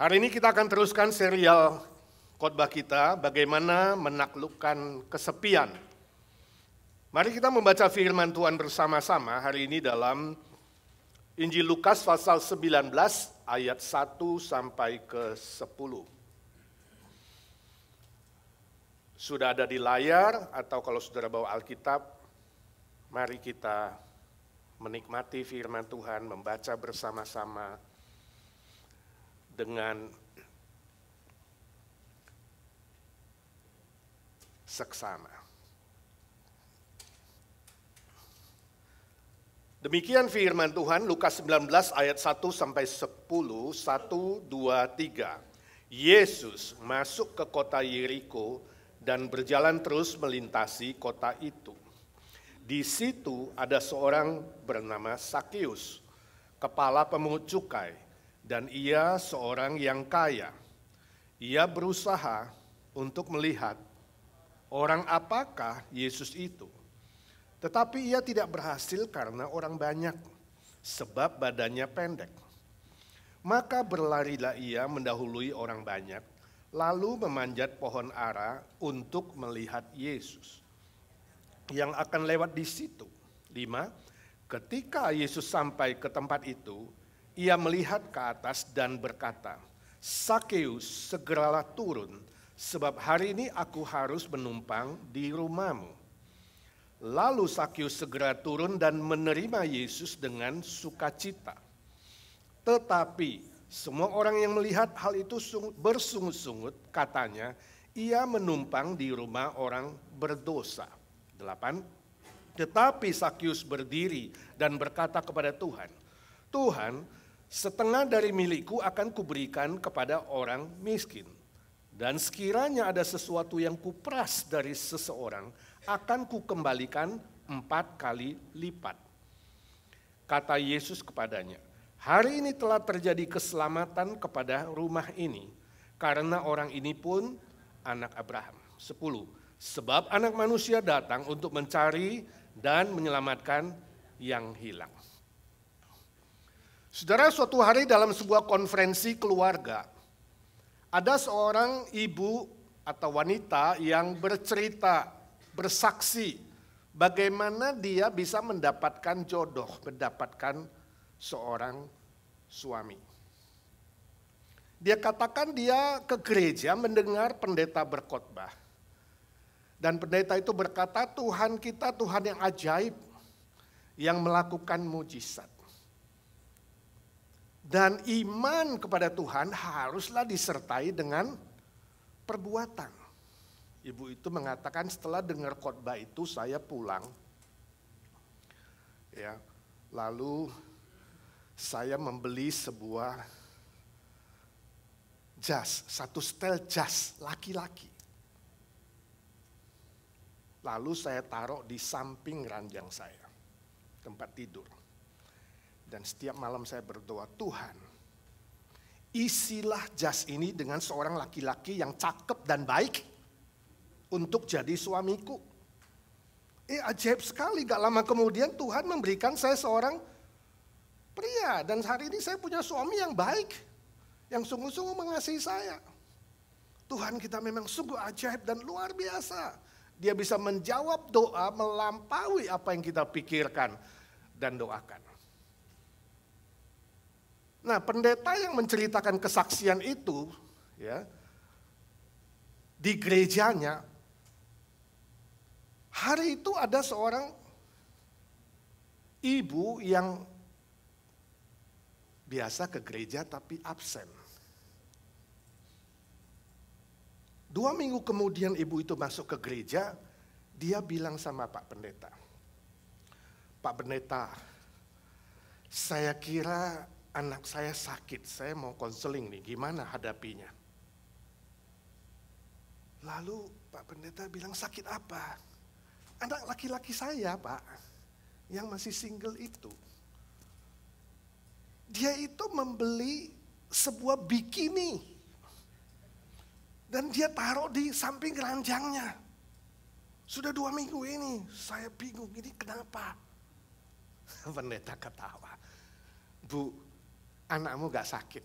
Hari ini kita akan teruskan serial khotbah kita, bagaimana menaklukkan kesepian. Mari kita membaca firman Tuhan bersama-sama hari ini dalam Injil Lukas pasal 19 ayat 1 sampai ke 10. Sudah ada di layar atau kalau saudara bawa Alkitab, mari kita menikmati firman Tuhan, membaca bersama-sama dengan seksama. Demikian firman Tuhan, Lukas 19 ayat 1 sampai 10, 1, 2, 3. Yesus masuk ke kota Yeriko dan berjalan terus melintasi kota itu. Di situ ada seorang bernama Sakeus, kepala pemungut cukai, dan ia seorang yang kaya. Ia berusaha untuk melihat orang apakah Yesus itu. Tetapi ia tidak berhasil karena orang banyak, sebab badannya pendek. Maka berlarilah ia mendahului orang banyak, lalu memanjat pohon ara untuk melihat Yesus yang akan lewat di situ. 5. Ketika Yesus sampai ke tempat itu, ia melihat ke atas dan berkata, "Sakeus, segeralah turun, sebab hari ini aku harus menumpang di rumahmu." Lalu Sakeus segera turun dan menerima Yesus dengan sukacita. Tetapi semua orang yang melihat hal itu bersungut-sungut, katanya, ia menumpang di rumah orang berdosa. 8. Tetapi Sakeus berdiri dan berkata kepada Tuhan, "Tuhan, setengah dari milikku akan kuberikan kepada orang miskin. Dan sekiranya ada sesuatu yang kuperas dari seseorang, akan kukembalikan 4 kali lipat." Kata Yesus kepadanya, "Hari ini telah terjadi keselamatan kepada rumah ini, karena orang ini pun anak Abraham." 10. Sebab anak manusia datang untuk mencari dan menyelamatkan yang hilang. Saudara, suatu hari dalam sebuah konferensi keluarga, ada seorang ibu atau wanita yang bercerita, bersaksi bagaimana dia bisa mendapatkan jodoh, mendapatkan seorang suami. Dia katakan dia ke gereja mendengar pendeta berkhotbah. Dan pendeta itu berkata, Tuhan kita Tuhan yang ajaib, yang melakukan mujizat. Dan iman kepada Tuhan haruslah disertai dengan perbuatan. Ibu itu mengatakan, setelah dengar khotbah itu saya pulang. Ya, lalu saya membeli sebuah jas, satu setel jas laki-laki. Lalu saya taruh di samping ranjang saya, tempat tidur. Dan setiap malam saya berdoa, Tuhan, isilah jas ini dengan seorang laki-laki yang cakep dan baik untuk jadi suamiku. Ajaib sekali, gak lama kemudian Tuhan memberikan saya seorang pria. Dan hari ini saya punya suami yang baik, yang sungguh-sungguh mengasihi saya. Tuhan kita memang sungguh ajaib dan luar biasa. Dia bisa menjawab doa melampaui apa yang kita pikirkan dan doakan. Nah, pendeta yang menceritakan kesaksian itu, ya, di gerejanya, hari itu ada seorang ibu yang biasa ke gereja tapi absen. 2 minggu kemudian ibu itu masuk ke gereja, dia bilang sama Pak Pendeta, "Pak Pendeta, saya kira anak saya sakit, saya mau konseling nih, gimana hadapinya?" Lalu Pak Pendeta bilang, "Sakit apa?" "Anak laki-laki saya, Pak, yang masih single itu. Dia itu membeli sebuah bikini. Dan dia taruh di samping ranjangnya. Sudah 2 minggu ini, saya bingung, ini kenapa?" Pendeta ketawa. "Bu, anakmu gak sakit.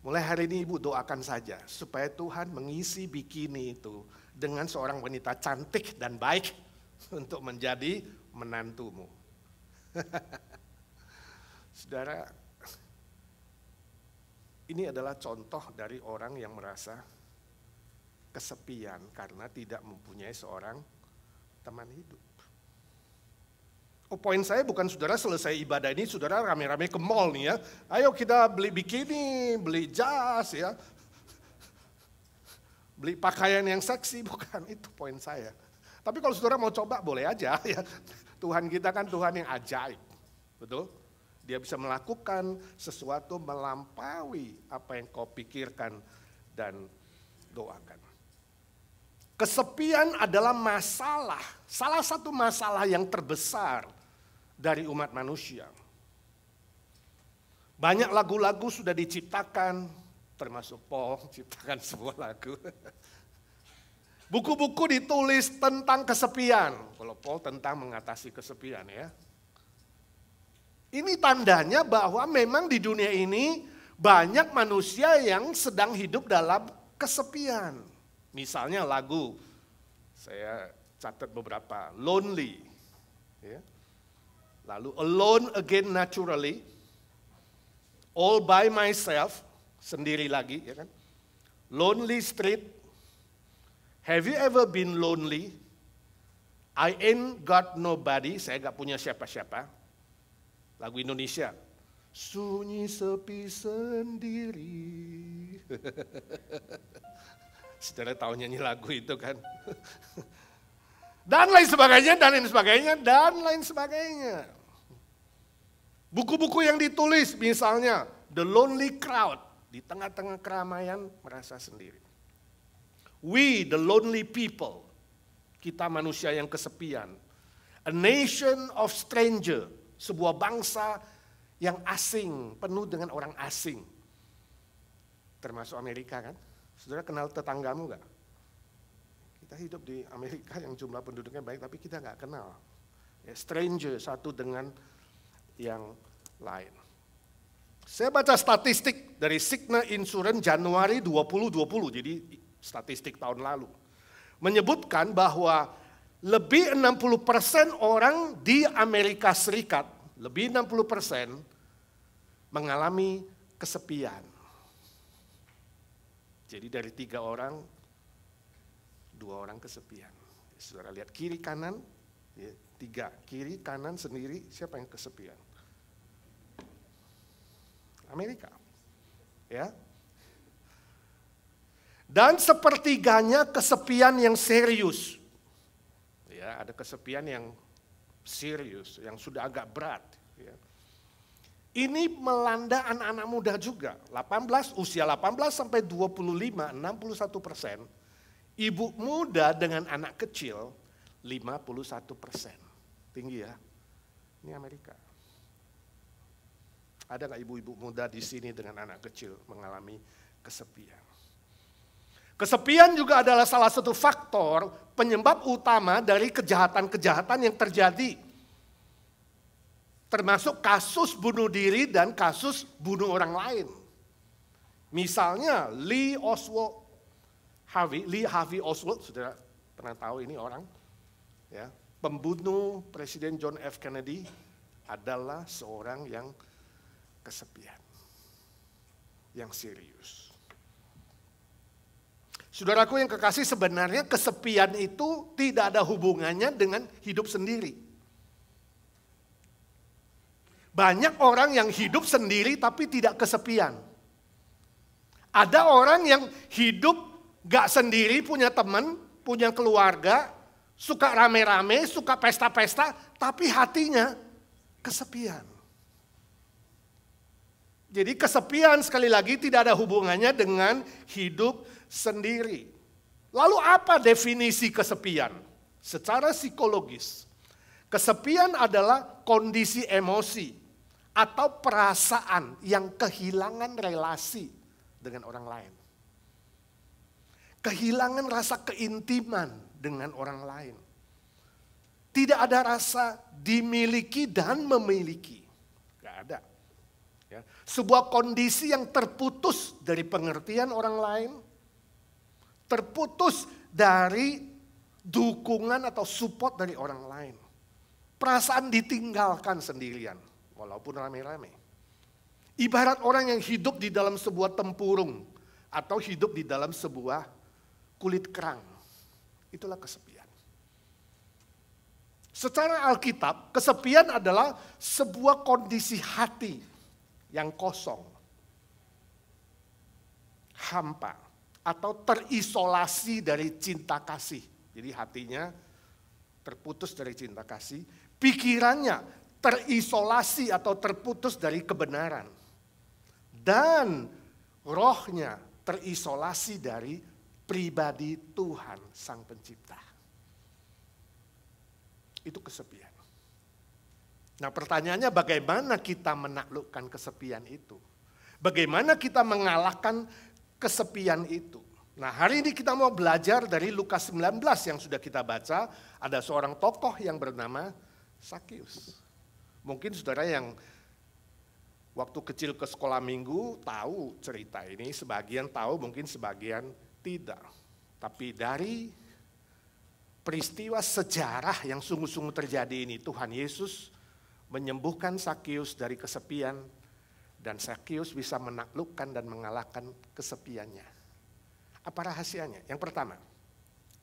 Mulai hari ini ibu doakan saja supaya Tuhan mengisi bikini itu dengan seorang wanita cantik dan baik untuk menjadi menantumu. Saudara, ini adalah contoh dari orang yang merasa kesepian karena tidak mempunyai seorang teman hidup. Poin saya bukan saudara selesai ibadah ini, saudara rame-rame ke mall nih ya. Ayo kita beli bikini, beli jas ya. Beli pakaian yang seksi, bukan itu poin saya. Tapi kalau saudara mau coba boleh aja ya. Tuhan kita kan Tuhan yang ajaib, betul? Dia bisa melakukan sesuatu melampaui apa yang kau pikirkan dan doakan. Kesepian adalah masalah, salah satu masalah yang terbesar dari umat manusia. Banyak lagu-lagu sudah diciptakan, termasuk Paul ciptakan sebuah lagu. Buku-buku ditulis tentang kesepian. Kalau Paul tentang mengatasi kesepian ya. Ini tandanya bahwa memang di dunia ini banyak manusia yang sedang hidup dalam kesepian. Misalnya lagu, saya catat beberapa, Lonely. Ya. Lalu Alone Again Naturally, All by Myself, sendiri lagi, ya kan? Lonely Street, Have you ever been lonely? I ain't got nobody, saya gak punya siapa-siapa. Lagu Indonesia, sunyi sepi sendiri. Saudara tahu nyanyi lagu itu kan? Dan lain sebagainya, dan lain sebagainya, dan lain sebagainya. Buku-buku yang ditulis misalnya The Lonely Crowd, di tengah-tengah keramaian merasa sendiri. We the Lonely People, kita manusia yang kesepian. A Nation of Stranger, sebuah bangsa yang asing, penuh dengan orang asing. Termasuk Amerika kan? Saudara kenal tetanggamu gak? Kita hidup di Amerika yang jumlah penduduknya baik, tapi kita gak kenal. Ya, stranger satu dengan yang lain. Saya baca statistik dari Cigna Insurance Januari 2020, jadi statistik tahun lalu. Menyebutkan bahwa lebih 60% orang di Amerika Serikat, lebih 60% mengalami kesepian. Jadi dari 3 orang, 2 orang kesepian. Saudara lihat kiri kanan, ya, 3, kiri kanan sendiri, siapa yang kesepian? Amerika. Ya. Dan sepertiganya kesepian yang serius. Ya, ada kesepian yang serius, yang sudah agak berat. Ya. Ini melanda anak-anak muda juga. Usia 18 sampai 25, 61%. Ibu muda dengan anak kecil, 51%. Tinggi ya. Ini Amerika. Ada nggak ibu-ibu muda di sini dengan anak kecil mengalami kesepian? Kesepian juga adalah salah satu faktor penyebab utama dari kejahatan-kejahatan yang terjadi. Termasuk kasus bunuh diri dan kasus bunuh orang lain. Misalnya Lee Harvey Oswald, sudah pernah tahu ini orang, ya, pembunuh Presiden John F. Kennedy adalah seorang yang kesepian, yang serius. Saudaraku yang kekasih, sebenarnya kesepian itu tidak ada hubungannya dengan hidup sendiri. Banyak orang yang hidup sendiri tapi tidak kesepian. Ada orang yang hidup gak sendiri, punya teman, punya keluarga, suka rame-rame, suka pesta-pesta, tapi hatinya kesepian. Jadi kesepian sekali lagi tidak ada hubungannya dengan hidup sendiri. Lalu apa definisi kesepian? Secara psikologis, kesepian adalah kondisi emosi atau perasaan yang kehilangan relasi dengan orang lain. Kehilangan rasa keintiman dengan orang lain. Tidak ada rasa dimiliki dan memiliki. Gak ada. Ya, sebuah kondisi yang terputus dari pengertian orang lain, terputus dari dukungan atau support dari orang lain. Perasaan ditinggalkan sendirian, walaupun rame-rame. Ibarat orang yang hidup di dalam sebuah tempurung atau hidup di dalam sebuah kulit kerang. Itulah kesepian. Secara Alkitab, kesepian adalah sebuah kondisi hati yang kosong, hampa, atau terisolasi dari cinta kasih. Jadi hatinya terputus dari cinta kasih, pikirannya terisolasi atau terputus dari kebenaran, dan rohnya terisolasi dari pribadi Tuhan Sang Pencipta. Itu kesepian. Nah, pertanyaannya bagaimana kita menaklukkan kesepian itu? Bagaimana kita mengalahkan kesepian itu? Nah, hari ini kita mau belajar dari Lukas 19 yang sudah kita baca. Ada seorang tokoh yang bernama Sakius. Mungkin saudara yang waktu kecil ke sekolah minggu tahu cerita ini, sebagian tahu, mungkin sebagian tidak. Tapi dari peristiwa sejarah yang sungguh-sungguh terjadi ini, Tuhan Yesus menyembuhkan Sakius dari kesepian, dan Sakius bisa menaklukkan dan mengalahkan kesepiannya. Apa rahasianya? Yang pertama,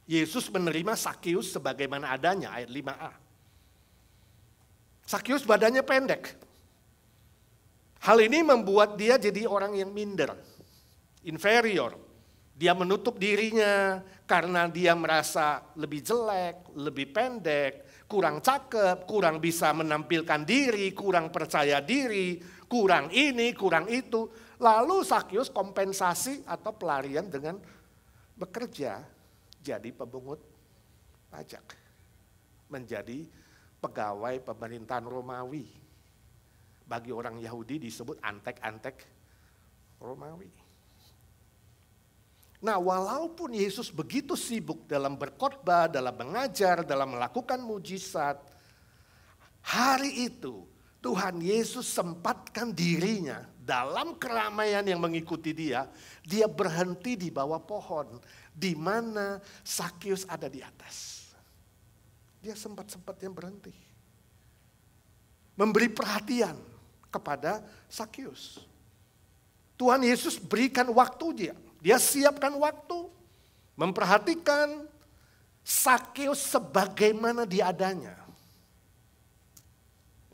Yesus menerima Sakius sebagaimana adanya, ayat 5a. Sakius badannya pendek. Hal ini membuat dia jadi orang yang minder, inferior. Dia menutup dirinya karena dia merasa lebih jelek, lebih pendek, kurang cakep, kurang bisa menampilkan diri, kurang percaya diri, kurang ini, kurang itu. Lalu Sakius kompensasi atau pelarian dengan bekerja jadi pemungut pajak. Menjadi pegawai pemerintahan Romawi. Bagi orang Yahudi disebut antek-antek Romawi. Nah, walaupun Yesus begitu sibuk dalam berkhotbah, dalam mengajar, dalam melakukan mujizat, hari itu Tuhan Yesus sempatkan dirinya dalam keramaian yang mengikuti dia berhenti di bawah pohon di mana Sakius ada di atas. Dia sempat-sempatnya berhenti. Memberi perhatian kepada Sakius. Tuhan Yesus berikan waktu dia. Dia siapkan waktu, memperhatikan Sakius sebagaimana dia adanya.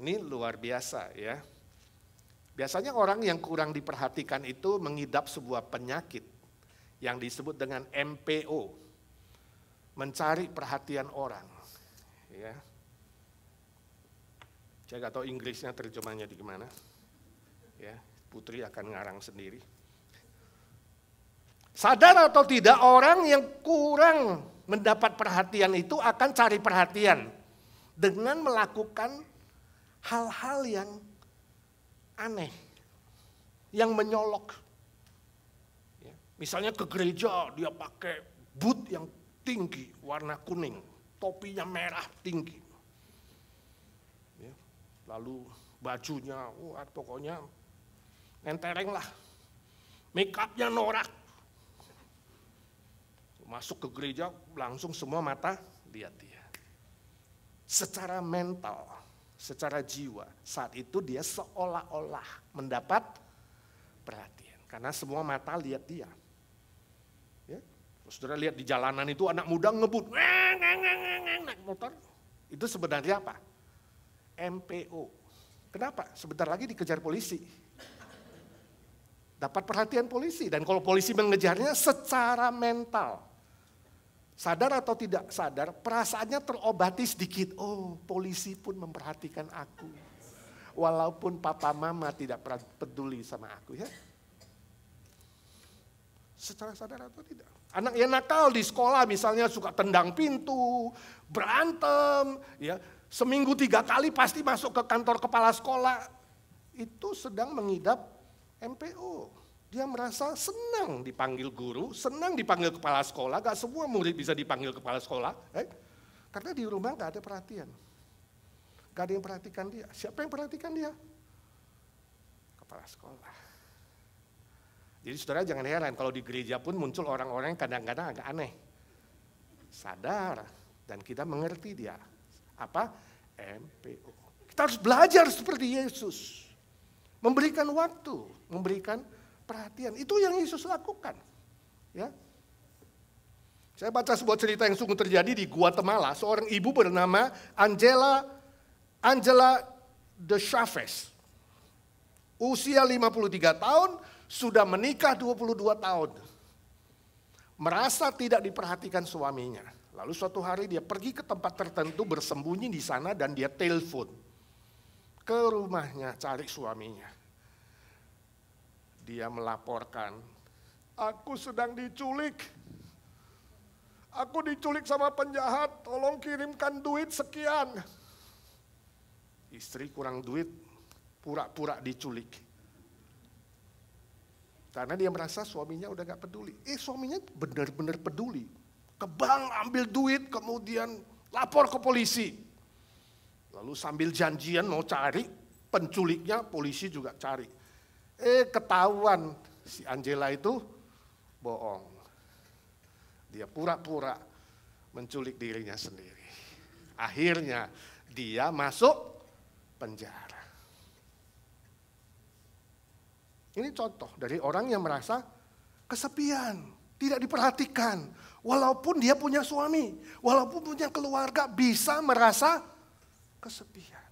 Ini luar biasa ya. Biasanya orang yang kurang diperhatikan itu mengidap sebuah penyakit yang disebut dengan MPO. Mencari perhatian orang. Ya. Saya nggak tahu Inggrisnya terjemahnya di mana. Ya, Putri akan ngarang sendiri. Sadar atau tidak, orang yang kurang mendapat perhatian itu akan cari perhatian dengan melakukan hal-hal yang aneh, yang menyolok. Ya, misalnya ke gereja dia pakai boot yang tinggi, warna kuning, topinya merah tinggi. Ya, lalu bajunya, pokoknya nentereng lah, make upnya norak. Masuk ke gereja langsung semua mata lihat dia. Secara mental, secara jiwa, saat itu dia seolah-olah mendapat perhatian. Karena semua mata lihat dia. Ya. Saudara lihat di jalanan itu anak muda ngebut, naik motor. Itu sebenarnya apa? MPO. Kenapa? Sebentar lagi dikejar polisi. Dapat perhatian polisi. Dan kalau polisi mengejarnya secara mental. Sadar atau tidak sadar, perasaannya terobati sedikit. Oh, polisi pun memperhatikan aku. Walaupun papa mama tidak peduli sama aku ya. Secara sadar atau tidak. Anak yang nakal di sekolah misalnya suka tendang pintu, berantem. Ya, seminggu 3 kali pasti masuk ke kantor kepala sekolah. Itu sedang mengidap MPO. Dia merasa senang dipanggil guru, senang dipanggil kepala sekolah. Gak semua murid bisa dipanggil kepala sekolah. Karena di rumah gak ada perhatian. Gak ada yang perhatikan dia. Siapa yang perhatikan dia? kepala sekolah. Jadi saudara jangan heran kalau di gereja pun muncul orang-orang yang kadang-kadang agak aneh. Sadar dan kita mengerti dia. Apa? MPO. Kita harus belajar seperti Yesus. Memberikan waktu, memberikan perhatian. Itu yang Yesus lakukan. Ya. Saya baca sebuah cerita yang sungguh terjadi di Guatemala. Seorang ibu bernama Angela de Chavez. Usia 53 tahun, sudah menikah 22 tahun. Merasa tidak diperhatikan suaminya. Lalu suatu hari dia pergi ke tempat tertentu, bersembunyi di sana dan dia telepon ke rumahnya cari suaminya. Dia melaporkan, aku sedang diculik. Aku diculik sama penjahat, tolong kirimkan duit sekian. Istri kurang duit, pura-pura diculik. Karena dia merasa suaminya udah gak peduli. Suaminya benar-benar peduli. Ke bank ambil duit, kemudian lapor ke polisi. Lalu sambil janjian mau cari penculiknya, polisi juga cari. Ketahuan si Angela itu bohong. Dia pura-pura menculik dirinya sendiri. Akhirnya dia masuk penjara. Ini contoh dari orang yang merasa kesepian, tidak diperhatikan. Walaupun dia punya suami, walaupun punya keluarga, bisa merasa kesepian.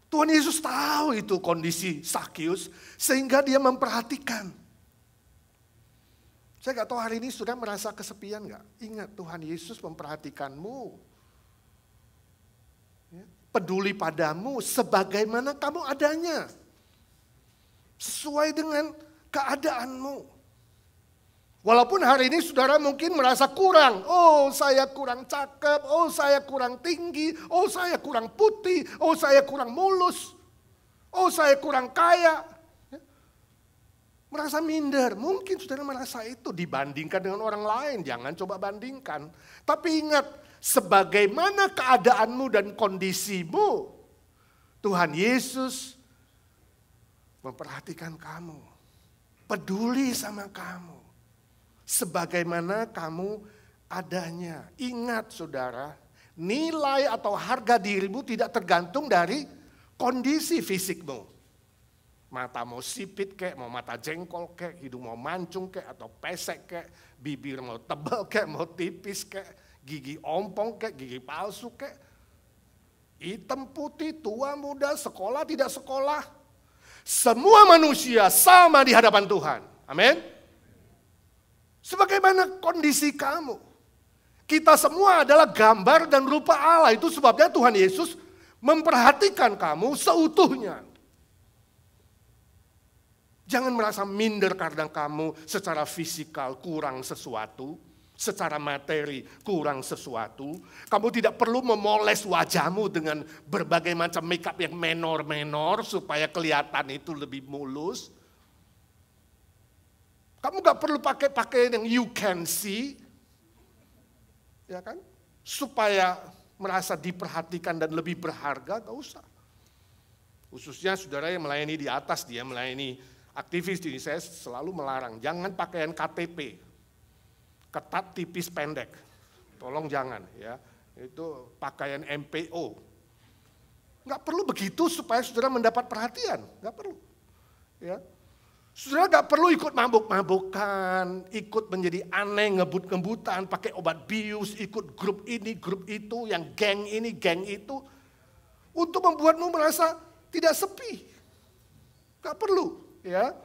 Tuhan Yesus tahu itu kondisi Sakius, sehingga dia memperhatikan. Saya gak tahu hari ini sudah merasa kesepian gak? Ingat Tuhan Yesus memperhatikanmu. Peduli padamu sebagaimana kamu adanya. Sesuai dengan keadaanmu. Walaupun hari ini saudara mungkin merasa kurang. Oh, saya kurang cakep. Oh, saya kurang tinggi. Oh, saya kurang putih. Oh, saya kurang mulus. Oh, saya kurang kaya. Merasa minder. Mungkin saudara merasa itu dibandingkan dengan orang lain. Jangan coba bandingkan. Tapi ingat, sebagaimana keadaanmu dan kondisimu, Tuhan Yesus memperhatikan kamu, peduli sama kamu, sebagaimana kamu adanya. Ingat saudara, nilai atau harga dirimu tidak tergantung dari kondisi fisikmu. Mata mau sipit kek, mau mata jengkol kek, hidung mau mancung kek, atau pesek kek, bibir mau tebal kek, mau tipis kek, gigi ompong kek, gigi palsu kek, hitam putih, tua muda, sekolah tidak sekolah. Semua manusia sama di hadapan Tuhan. Amin. Sebagaimana kondisi kamu. Kita semua adalah gambar dan rupa Allah. Itu sebabnya Tuhan Yesus memperhatikan kamu seutuhnya. Jangan merasa minder karena kamu secara fisikal kurang sesuatu. Secara materi kurang sesuatu. Kamu tidak perlu memoles wajahmu dengan berbagai macam makeup yang menor-menor supaya kelihatan itu lebih mulus. Kamu gak perlu pakai pakaian yang you can see. Ya kan? Supaya merasa diperhatikan dan lebih berharga, gak usah. Khususnya saudara yang melayani di atas, dia melayani aktivis, ini saya selalu melarang. Jangan pakaian KTP. Ketat, tipis, pendek. Tolong jangan ya. Itu pakaian MPO. Nggak perlu begitu supaya saudara mendapat perhatian. Nggak perlu. Ya. Saudara nggak perlu ikut mabuk-mabukan, ikut menjadi aneh, ngebut-ngebutan, pakai obat bius, ikut grup ini, grup itu, yang geng ini, geng itu. Untuk membuatmu merasa tidak sepi. Nggak perlu. Ya.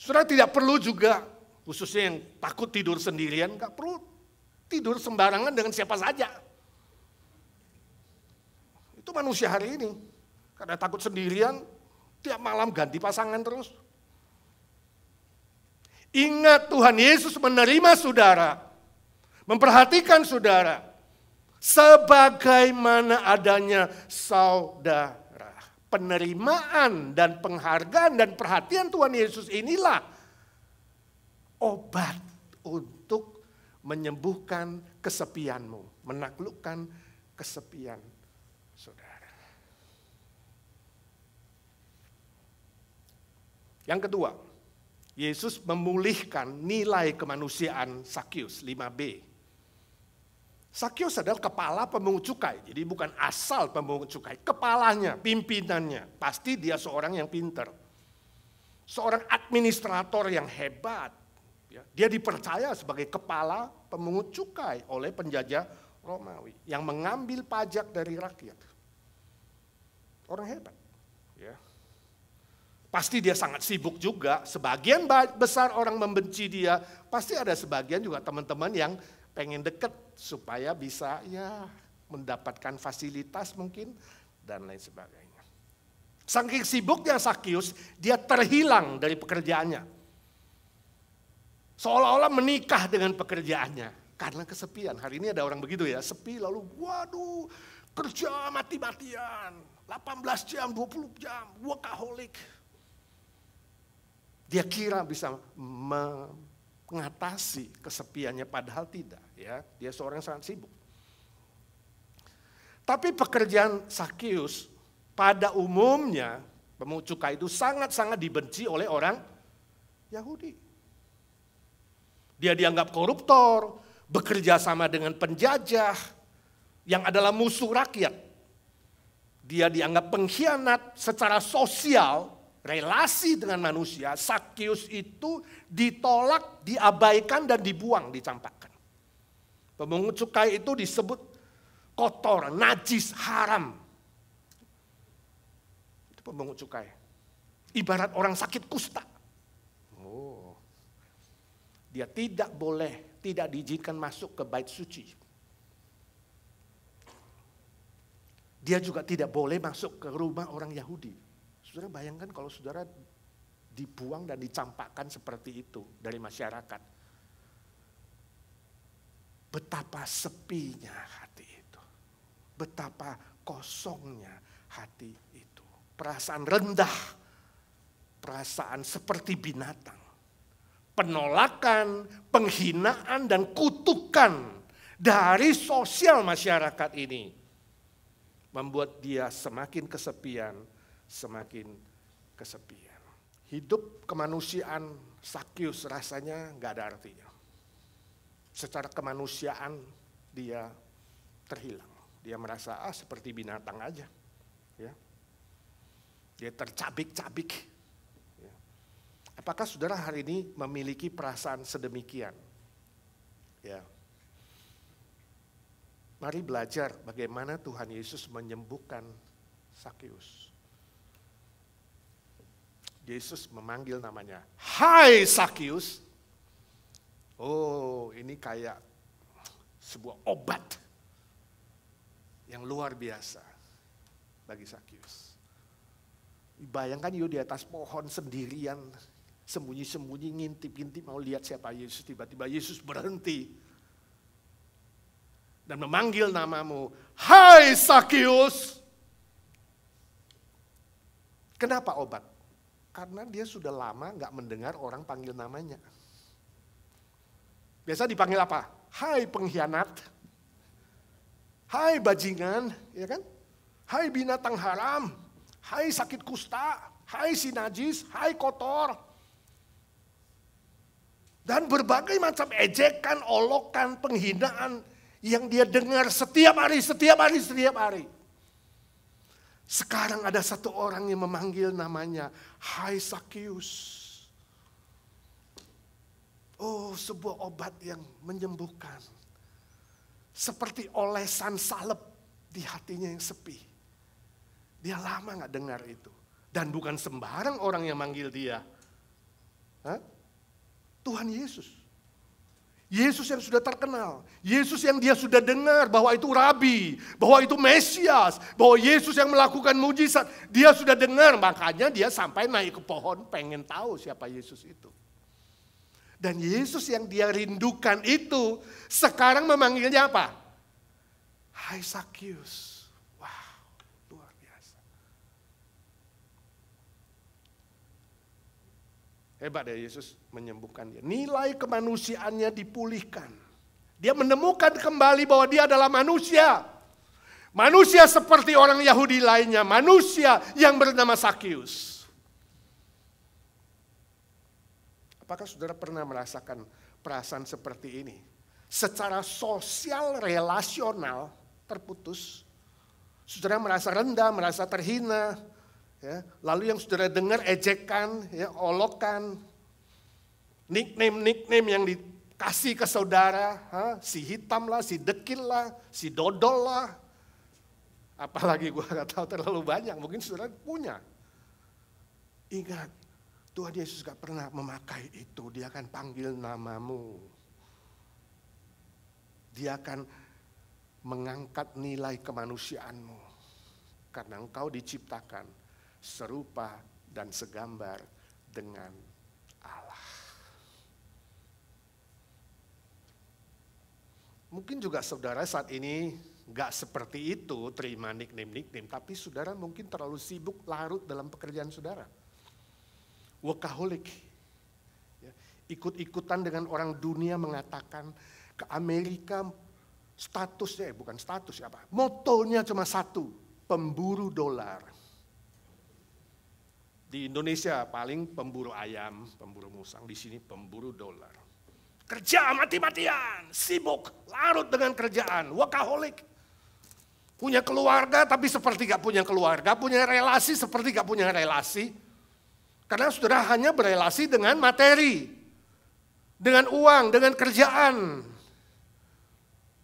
Saudara tidak perlu juga, khususnya yang takut tidur sendirian, gak perlu tidur sembarangan dengan siapa saja. Itu manusia hari ini. Karena takut sendirian, tiap malam ganti pasangan terus. Ingat Tuhan Yesus menerima saudara, memperhatikan saudara, sebagaimana adanya saudara. Penerimaan dan penghargaan dan perhatian Tuhan Yesus inilah obat untuk menyembuhkan kesepianmu, menaklukkan kesepian saudara. Yang kedua, Yesus memulihkan nilai kemanusiaan Sakius, 5b. Sakius adalah kepala pemungut cukai, jadi bukan asal pemungut cukai, kepalanya, pimpinannya. Pasti dia seorang yang pintar, seorang administrator yang hebat. Dia dipercaya sebagai kepala pemungut cukai oleh penjajah Romawi yang mengambil pajak dari rakyat. Orang hebat. Ya. Pasti dia sangat sibuk juga. Sebagian besar orang membenci dia. Pasti ada sebagian juga teman-teman yang pengen deket supaya bisa ya mendapatkan fasilitas mungkin dan lain sebagainya. Saking sibuknya Sakius, dia terhilang dari pekerjaannya. Seolah-olah menikah dengan pekerjaannya karena kesepian. Hari ini ada orang begitu ya, sepi lalu waduh kerja mati-matian. 18 jam, 20 jam, workaholic. Dia kira bisa mengatasi kesepiannya padahal tidak. Ya, dia seorang yang sangat sibuk. Tapi pekerjaan Sakius pada umumnya pemungut cukai itu sangat-sangat dibenci oleh orang Yahudi. Dia dianggap koruptor, bekerja sama dengan penjajah yang adalah musuh rakyat. Dia dianggap pengkhianat secara sosial, relasi dengan manusia. Sakius itu ditolak, diabaikan dan dibuang, dicampakkan. Pemungut cukai itu disebut kotor, najis, haram. Itu pemungut cukai. Ibarat orang sakit kusta. Dia tidak boleh, tidak diizinkan masuk ke bait suci. Dia juga tidak boleh masuk ke rumah orang Yahudi. Saudara bayangkan kalau saudara dibuang dan dicampakkan seperti itu dari masyarakat. Betapa sepinya hati itu. Betapa kosongnya hati itu. Perasaan rendah. Perasaan seperti binatang. Penolakan, penghinaan, dan kutukan dari sosial masyarakat ini membuat dia semakin kesepian, semakin kesepian. Hidup kemanusiaan Sakius rasanya nggak ada artinya. Secara kemanusiaan dia terhilang. Dia merasa seperti binatang aja. Ya. Dia tercabik-cabik. Apakah saudara hari ini memiliki perasaan sedemikian? Ya. Mari belajar bagaimana Tuhan Yesus menyembuhkan Sakius. Yesus memanggil namanya, "Hai Sakius." Oh, ini kayak sebuah obat yang luar biasa bagi Sakius. Bayangkan di atas pohon sendirian, sembunyi-sembunyi, ngintip-ngintip mau lihat siapa Yesus. Tiba-tiba Yesus berhenti dan memanggil namamu, "Hai Sakius." Kenapa obat? Karena dia sudah lama gak mendengar orang panggil namanya. Biasa dipanggil apa? "Hai pengkhianat." "Hai bajingan." Ya kan? "Hai binatang haram." "Hai sakit kusta." "Hai si najis." "Hai kotor." Dan berbagai macam ejekan, olokan, penghinaan yang dia dengar setiap hari. Sekarang ada satu orang yang memanggil namanya, "Hai Sakius." Oh, sebuah obat yang menyembuhkan. Seperti olesan salep di hatinya yang sepi. Dia lama gak dengar itu. Dan bukan sembarang orang yang manggil dia. Tuhan Yesus. Yesus yang sudah terkenal. Yesus yang dia sudah dengar bahwa itu Rabi. Bahwa itu Mesias. Bahwa Yesus yang melakukan mujizat. Dia sudah dengar, makanya dia sampai naik ke pohon pengen tahu siapa Yesus itu. Dan Yesus yang dia rindukan itu sekarang memanggilnya apa? "Hai Sakius." Hebat ya, Yesus menyembuhkan dia. Nilai kemanusiaannya dipulihkan. Dia menemukan kembali bahwa dia adalah manusia. Manusia seperti orang Yahudi lainnya. Manusia yang bernama Sakius. Apakah saudara pernah merasakan perasaan seperti ini? Secara sosial, relasional, terputus. Saudara merasa rendah, merasa terhina. Ya. Lalu yang saudara dengar ejekan, ya, olokan, nickname yang dikasih ke saudara. Si hitam lah, si dekil lah, si dodol lah. Apalagi gue gak tahu terlalu banyak, mungkin saudara punya. Ingat, Tuhan Yesus gak pernah memakai itu, dia akan panggil namamu. Dia akan mengangkat nilai kemanusiaanmu. Karena engkau diciptakan serupa dan segambar dengan Allah. Mungkin juga saudara saat ini gak seperti itu terima nickname, tapi saudara mungkin terlalu sibuk larut dalam pekerjaan saudara. Workaholic, ya, ikut-ikutan dengan orang dunia mengatakan ke Amerika statusnya, bukan status apa, motonya cuma satu, pemburu dolar. Di Indonesia paling pemburu ayam, pemburu musang, di sini pemburu dolar. Kerja mati-matian, sibuk, larut dengan kerjaan, workaholic. Punya keluarga tapi seperti gak punya keluarga, punya relasi seperti gak punya relasi. Karena saudara hanya berelasi dengan materi, dengan uang, dengan kerjaan,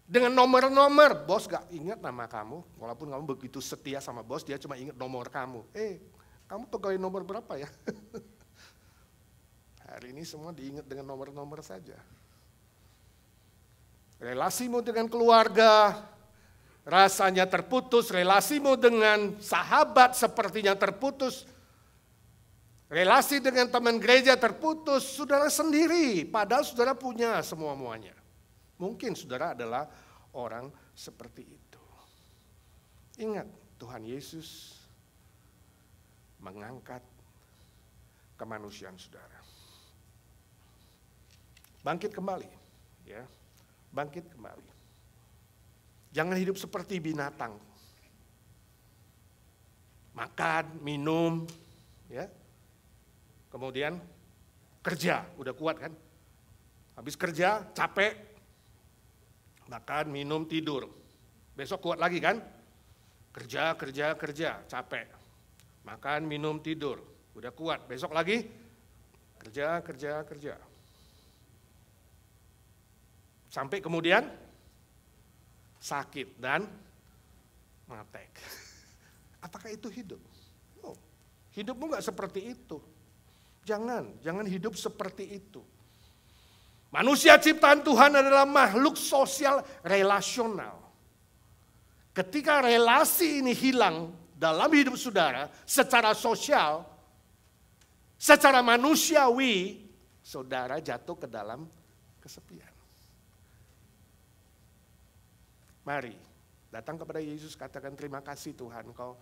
dengan nomor-nomor. Bos gak ingat nama kamu, walaupun kamu begitu setia sama bos, dia cuma ingat nomor kamu. Kamu pegawai nomor berapa ya? Hari ini semua diingat dengan nomor-nomor saja. Relasimu dengan keluarga rasanya terputus, relasimu dengan sahabat sepertinya terputus. Relasi dengan teman gereja terputus, saudara sendiri, padahal saudara punya semua-muanya. Mungkin saudara adalah orang seperti itu. Ingat, Tuhan Yesus mengangkat kemanusiaan saudara. Bangkit kembali, ya, bangkit kembali. Jangan hidup seperti binatang. Makan, minum, ya. Kemudian kerja, udah kuat kan? Habis kerja, capek, makan, minum, tidur. Besok kuat lagi kan? Kerja, capek. Makan, minum, tidur. Udah kuat, besok lagi kerja. Sampai kemudian sakit dan matek. Apakah itu hidup? Oh, hidupmu gak seperti itu. Jangan hidup seperti itu. Manusia ciptaan Tuhan adalah makhluk sosial relasional. Ketika relasi ini hilang dalam hidup saudara, secara sosial, secara manusiawi, saudara jatuh ke dalam kesepian. Mari datang kepada Yesus, katakan terima kasih Tuhan, Kau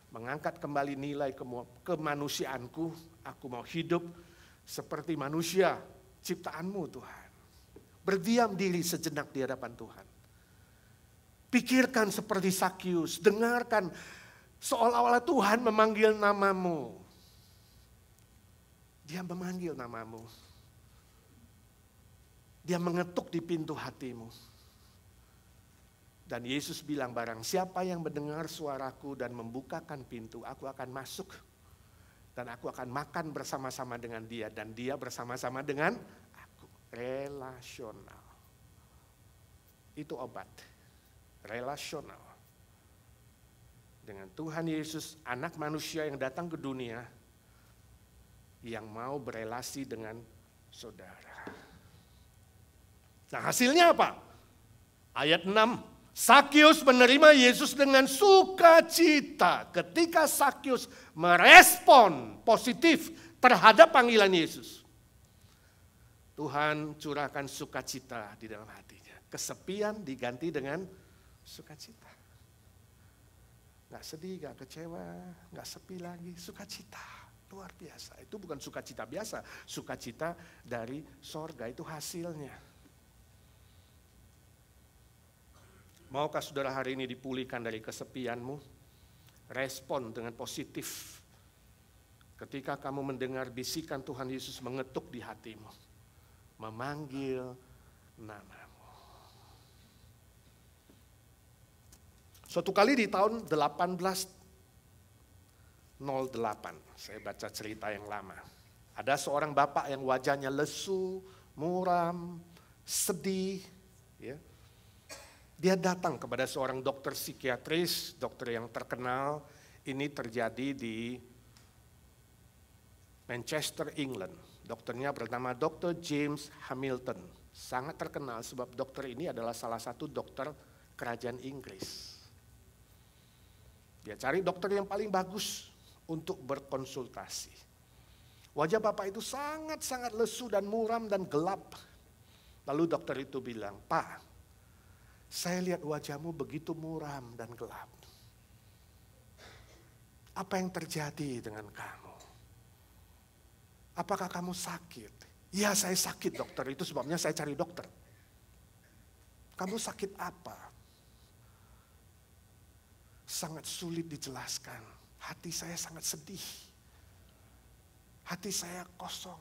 mengangkat kembali nilai kemanusiaanku, aku mau hidup seperti manusia ciptaanmu Tuhan. Berdiam diri sejenak di hadapan Tuhan. Pikirkan seperti Sakius, dengarkan seolah-olah Tuhan memanggil namamu. Dia memanggil namamu. Dia mengetuk di pintu hatimu. Dan Yesus bilang, barang siapa yang mendengar suaraku dan membukakan pintu, aku akan masuk. Dan aku akan makan bersama-sama dengan dia. Dan dia bersama-sama dengan aku. Relasional. Itu obat. Relasional. Dengan Tuhan Yesus, anak manusia yang datang ke dunia, yang mau berelasi dengan saudara. Nah, hasilnya apa? Ayat 6. Sakius menerima Yesus dengan sukacita. Ketika Sakius merespon positif terhadap panggilan Yesus, Tuhan curahkan sukacita di dalam hatinya. Kesepian diganti dengan sukacita. Gak sedih, gak kecewa, gak sepi lagi, sukacita. Luar biasa. Itu bukan sukacita biasa, sukacita dari sorga, itu hasilnya. Maukah saudara hari ini dipulihkan dari kesepianmu? Respon dengan positif ketika kamu mendengar bisikan Tuhan Yesus mengetuk di hatimu, memanggil namamu. Suatu kali di tahun 1808, saya baca cerita yang lama. Ada seorang bapak yang wajahnya lesu, muram, sedih. Ya. Dia datang kepada seorang dokter psikiatris, dokter yang terkenal. Ini terjadi di Manchester, England. Dokternya bernama Dr. James Hamilton. Sangat terkenal sebab dokter ini adalah salah satu dokter kerajaan Inggris. Dia cari dokter yang paling bagus untuk berkonsultasi. Wajah bapak itu sangat-sangat lesu dan muram dan gelap. Lalu dokter itu bilang, "Pak, saya lihat wajahmu begitu muram dan gelap. Apa yang terjadi dengan kamu? Apakah kamu sakit?" "Ya, saya sakit, dokter. Itu sebabnya saya cari dokter." "Kamu sakit apa?" "Sangat sulit dijelaskan. Hati saya sangat sedih. Hati saya kosong.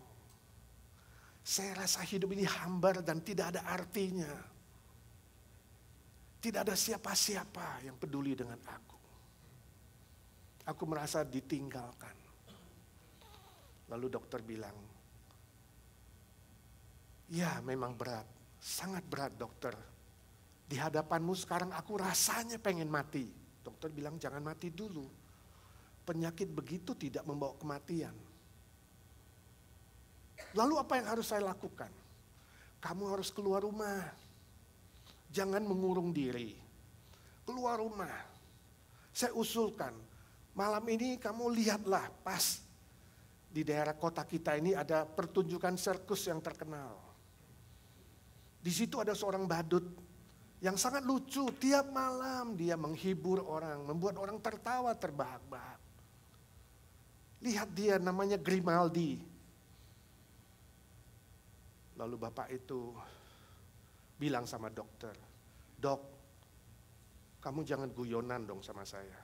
Saya rasa hidup ini hambar dan tidak ada artinya. Tidak ada siapa-siapa yang peduli dengan aku. Aku merasa ditinggalkan." Lalu dokter bilang, "Ya, memang berat. Sangat berat, dokter. Di hadapanmu sekarang aku rasanya pengen mati." Dokter bilang, "Jangan mati dulu. Penyakit begitu tidak membawa kematian." "Lalu apa yang harus saya lakukan?" "Kamu harus keluar rumah. Jangan mengurung diri. Keluar rumah. Saya usulkan, malam ini kamu lihatlah pas di daerah kota kita ini ada pertunjukan sirkus yang terkenal. Di situ ada seorang badut yang sangat lucu. Tiap malam dia menghibur orang, membuat orang tertawa terbahak-bahak. Lihat dia, namanya Grimaldi." Lalu bapak itu bilang sama dokter, "Dok, kamu jangan guyonan dong sama saya.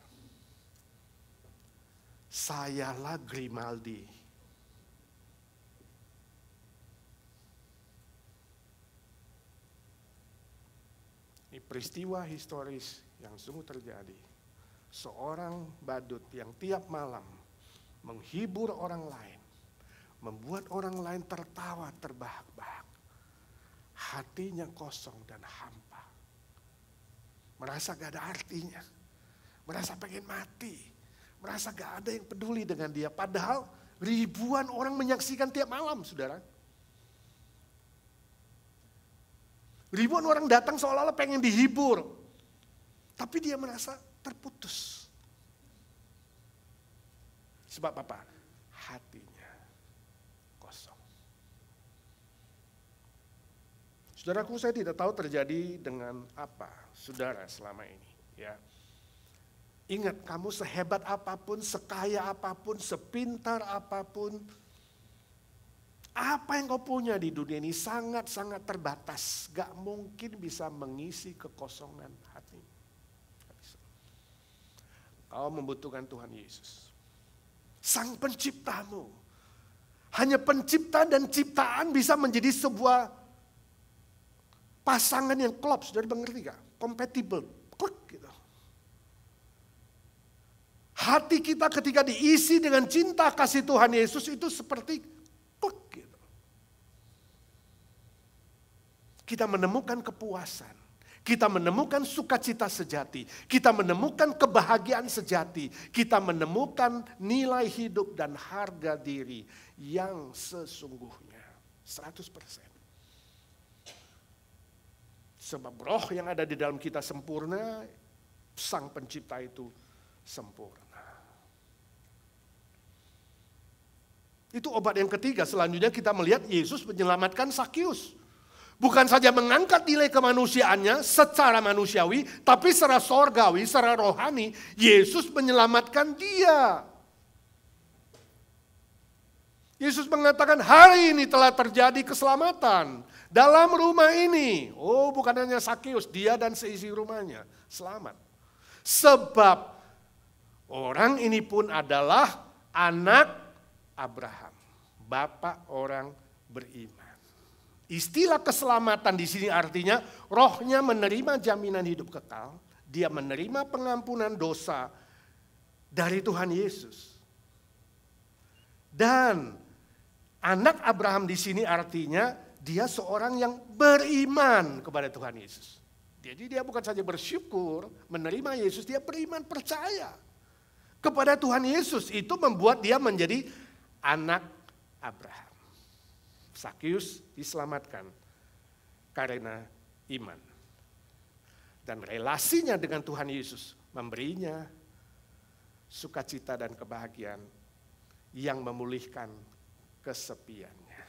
Sayalah Grimaldi." Ini peristiwa historis yang sungguh terjadi. Seorang badut yang tiap malam menghibur orang lain, membuat orang lain tertawa terbahak-bahak. Hatinya kosong dan hampa. Merasa gak ada artinya. Merasa pengen mati. Merasa gak ada yang peduli dengan dia. Padahal ribuan orang menyaksikan tiap malam, saudara. Ribuan orang datang seolah-olah pengen dihibur. Tapi dia merasa terputus. Sebab apa? Hatinya kosong. Saudaraku, saya tidak tahu terjadi dengan apa saudara selama ini. Ya. Ingat, kamu sehebat apapun, sekaya apapun, sepintar apapun, apa yang kau punya di dunia ini sangat-sangat terbatas. Gak mungkin bisa mengisi kekosongan hati. Kau membutuhkan Tuhan Yesus, Sang Penciptamu. Hanya pencipta dan ciptaan bisa menjadi sebuah pasangan yang klop, sudah mengerti gak? Compatible, klik gitu. Hati kita ketika diisi dengan cinta kasih Tuhan Yesus itu seperti klik gitu. Kita menemukan kepuasan. Kita menemukan sukacita sejati. Kita menemukan kebahagiaan sejati. Kita menemukan nilai hidup dan harga diri yang sesungguhnya. 100%. Sebab roh yang ada di dalam kita sempurna, Sang Pencipta itu sempurna. Itu obat yang ketiga. Selanjutnya kita melihat Yesus menyelamatkan Zakius. Bukan saja mengangkat nilai kemanusiaannya secara manusiawi, tapi secara sorgawi, secara rohani, Yesus menyelamatkan dia. Yesus mengatakan, hari ini telah terjadi keselamatan dalam rumah ini. Oh, bukan hanya Zakius, dia dan seisi rumahnya selamat. Sebab orang ini pun adalah anak Abraham, bapak orang beriman. Istilah keselamatan di sini artinya rohnya menerima jaminan hidup kekal, dia menerima pengampunan dosa dari Tuhan Yesus. Dan anak Abraham di sini artinya dia seorang yang beriman kepada Tuhan Yesus. Jadi dia bukan saja bersyukur menerima Yesus, dia beriman percaya kepada Tuhan Yesus. Itu membuat dia menjadi anak Abraham. Sakyus diselamatkan karena iman. Dan relasinya dengan Tuhan Yesus memberinya sukacita dan kebahagiaan yang memulihkan kesepiannya.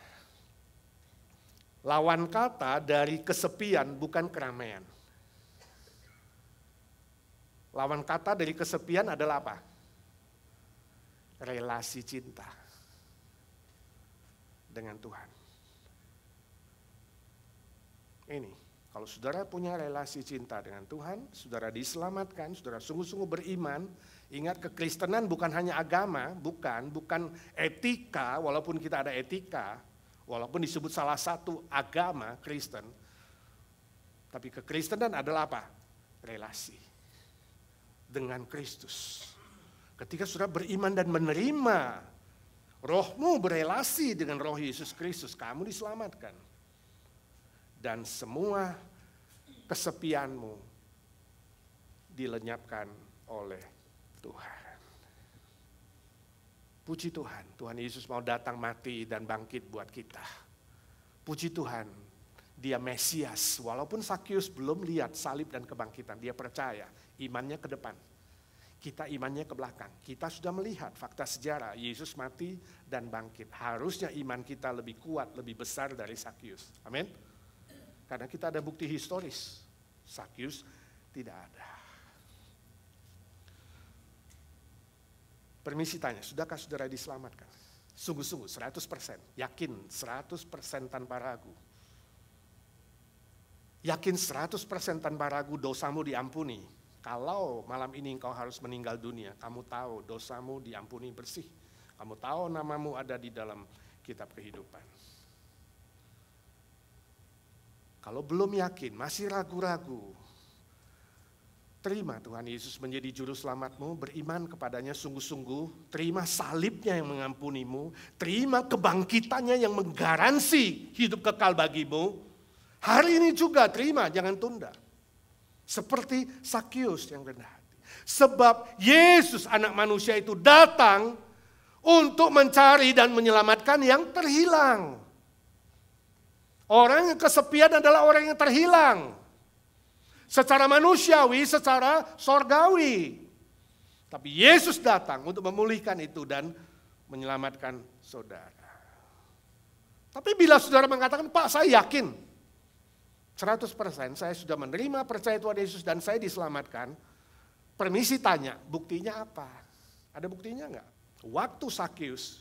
Lawan kata dari kesepian bukan keramaian. Lawan kata dari kesepian adalah apa? Relasi cinta dengan Tuhan. Ini, kalau saudara punya relasi cinta dengan Tuhan, saudara diselamatkan, saudara sungguh-sungguh beriman. Ingat, kekristenan bukan hanya agama, bukan etika, walaupun kita ada etika, walaupun disebut salah satu agama Kristen. Tapi kekristenan adalah apa? Relasi dengan Kristus. Ketika saudara beriman dan menerima, rohmu berelasi dengan roh Yesus Kristus, kamu diselamatkan. Dan semua kesepianmu dilenyapkan oleh Tuhan. Puji Tuhan, Tuhan Yesus mau datang mati dan bangkit buat kita. Puji Tuhan, dia Mesias. Walaupun Sakyus belum lihat salib dan kebangkitan, dia percaya imannya ke depan. Kita imannya ke belakang. Kita sudah melihat fakta sejarah, Yesus mati dan bangkit. Harusnya iman kita lebih kuat, lebih besar dari Sakyus. Amin. Karena kita ada bukti historis. Sakyus tidak ada. Permisi tanya, sudahkah saudara diselamatkan? Sungguh-sungguh 100%, yakin 100% tanpa ragu. Yakin 100% tanpa ragu dosamu diampuni. Kalau malam ini engkau harus meninggal dunia, kamu tahu dosamu diampuni bersih. Kamu tahu namamu ada di dalam kitab kehidupan. Kalau belum yakin, masih ragu-ragu, terima Tuhan Yesus menjadi juru selamatmu, beriman kepadanya sungguh-sungguh, terima salibnya yang mengampunimu, terima kebangkitannya yang menggaransi hidup kekal bagimu. Hari ini juga terima, jangan tunda. Seperti Sakyus yang rendah hati. Sebab Yesus anak manusia itu datang untuk mencari dan menyelamatkan yang terhilang. Orang yang kesepian adalah orang yang terhilang. Secara manusiawi, secara sorgawi. Tapi Yesus datang untuk memulihkan itu dan menyelamatkan saudara. Tapi bila saudara mengatakan, Pak saya yakin 100% saya sudah menerima percaya Tuhan Yesus dan saya diselamatkan. Permisi tanya, buktinya apa? Ada buktinya enggak? Waktu Sakyus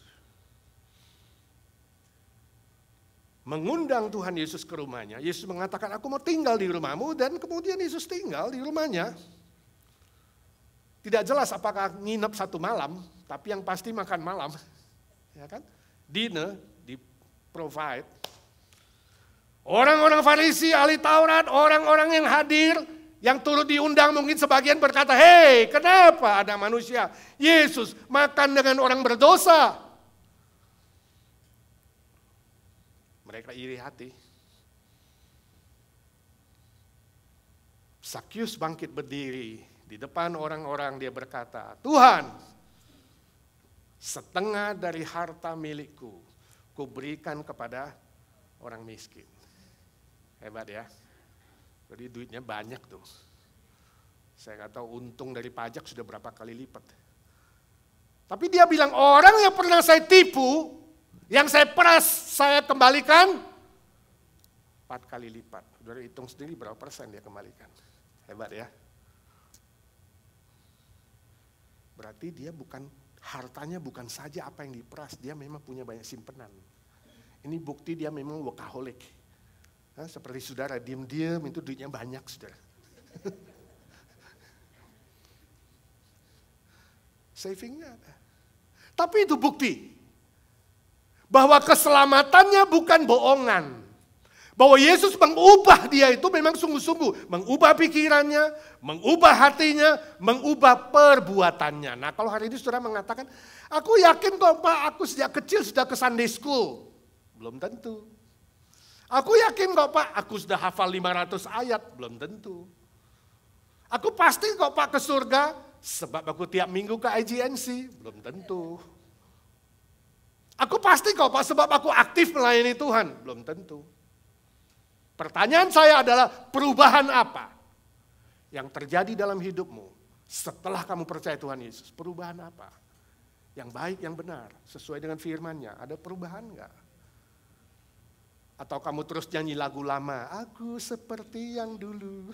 mengundang Tuhan Yesus ke rumahnya, Yesus mengatakan, aku mau tinggal di rumahmu, dan kemudian Yesus tinggal di rumahnya. Tidak jelas apakah nginep satu malam, tapi yang pasti makan malam. Ya kan? Dinner di provide. Orang-orang Farisi, ahli Taurat, orang-orang yang hadir, yang turut diundang mungkin sebagian berkata, hei kenapa ada manusia Yesus makan dengan orang berdosa? Mereka iri hati. Sakyus bangkit berdiri di depan orang-orang, dia berkata, Tuhan, setengah dari harta milikku kuberikan kepada orang miskin. Hebat ya. Jadi duitnya banyak tuh. Saya nggak tahu untung dari pajak sudah berapa kali lipat. Tapi dia bilang, orang yang pernah saya tipu, yang saya peras, saya kembalikan 4 kali lipat. Sudah hitung sendiri berapa persen dia kembalikan. Hebat ya. Berarti dia bukan, hartanya bukan saja apa yang diperas, dia memang punya banyak simpenan. Ini bukti dia memang workaholic. Nah, seperti saudara, diam-diam itu duitnya banyak saudara. Savingnya ada. Tapi itu bukti. Bahwa keselamatannya bukan bohongan. Bahwa Yesus mengubah dia itu memang sungguh-sungguh. Mengubah pikirannya, mengubah hatinya, mengubah perbuatannya. Nah kalau hari ini saudara mengatakan, aku yakin kok Pak, aku sejak kecil sudah ke Sunday School. Belum tentu. Aku yakin kok Pak, aku sudah hafal 500 ayat. Belum tentu. Aku pasti kok Pak ke surga, sebab aku tiap minggu ke IGNC. Belum tentu. Aku pasti kok Pak, sebab aku aktif melayani Tuhan. Belum tentu. Pertanyaan saya adalah perubahan apa yang terjadi dalam hidupmu setelah kamu percaya Tuhan Yesus? Perubahan apa? Yang baik, yang benar, sesuai dengan firman-Nya. Ada perubahan enggak? Atau kamu terus nyanyi lagu lama, aku seperti yang dulu.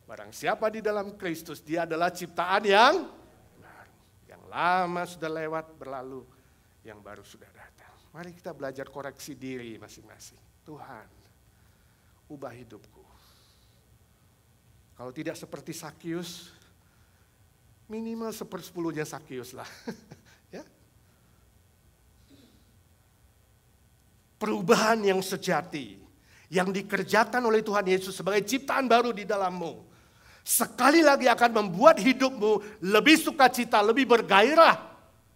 Barang siapa di dalam Kristus, dia adalah ciptaan yang baru. Yang lama sudah lewat, berlalu, yang baru sudah datang. Mari kita belajar koreksi diri masing-masing. Tuhan, ubah hidupku. Kalau tidak seperti Sakius, minimal 1/10-nya Sakius lah. Ya. Perubahan yang sejati, yang dikerjakan oleh Tuhan Yesus sebagai ciptaan baru di dalammu, sekali lagi akan membuat hidupmu lebih sukacita, lebih bergairah.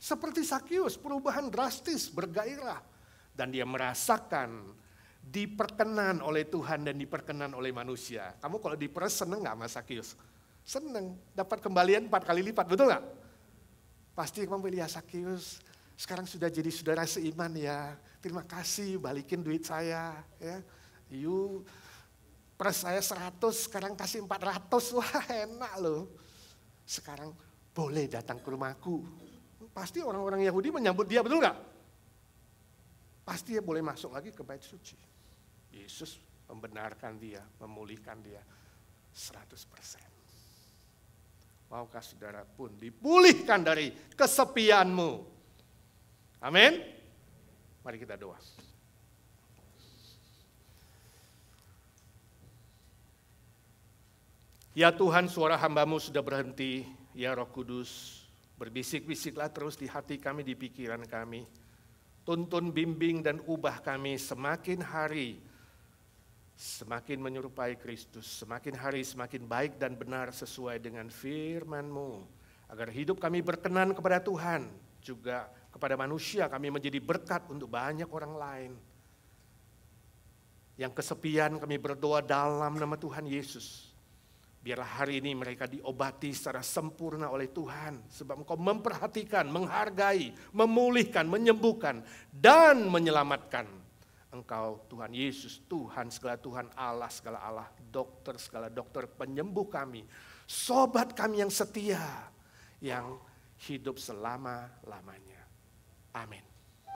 Seperti Sakius, perubahan drastis, bergairah. Dan dia merasakan diperkenan oleh Tuhan dan diperkenan oleh manusia. Kamu kalau diperes seneng gak sama Sakius? Seneng, dapat kembalian 4 kali lipat, betul gak? Pasti kamu bilang, ya Sakius, sekarang sudah jadi saudara seiman ya. Terima kasih, balikin duit saya. Ya. You peres saya 100, sekarang kasih 400, wah enak loh. Sekarang boleh datang ke rumahku. Pasti orang-orang Yahudi menyambut dia, betul nggak? Pasti dia boleh masuk lagi ke bait suci. Yesus membenarkan dia, memulihkan dia 100%. Maukah saudara pun dipulihkan dari kesepianmu? Amin. Mari kita doa. Ya Tuhan, suara hamba-Mu sudah berhenti. Ya Roh Kudus, berbisik-bisiklah terus di hati kami, di pikiran kami. Tuntun, bimbing, dan ubah kami semakin hari, semakin menyerupai Kristus. Semakin hari semakin baik dan benar sesuai dengan firman-Mu. Agar hidup kami berkenan kepada Tuhan, juga kepada manusia kami menjadi berkat untuk banyak orang lain. Yang kesepian kami berdoa dalam nama Tuhan Yesus. Biarlah hari ini mereka diobati secara sempurna oleh Tuhan. Sebab Engkau memperhatikan, menghargai, memulihkan, menyembuhkan, dan menyelamatkan. Engkau Tuhan Yesus, Tuhan segala Tuhan, Allah segala Allah, dokter segala dokter, penyembuh kami. Sobat kami yang setia, yang hidup selama-lamanya. Amin.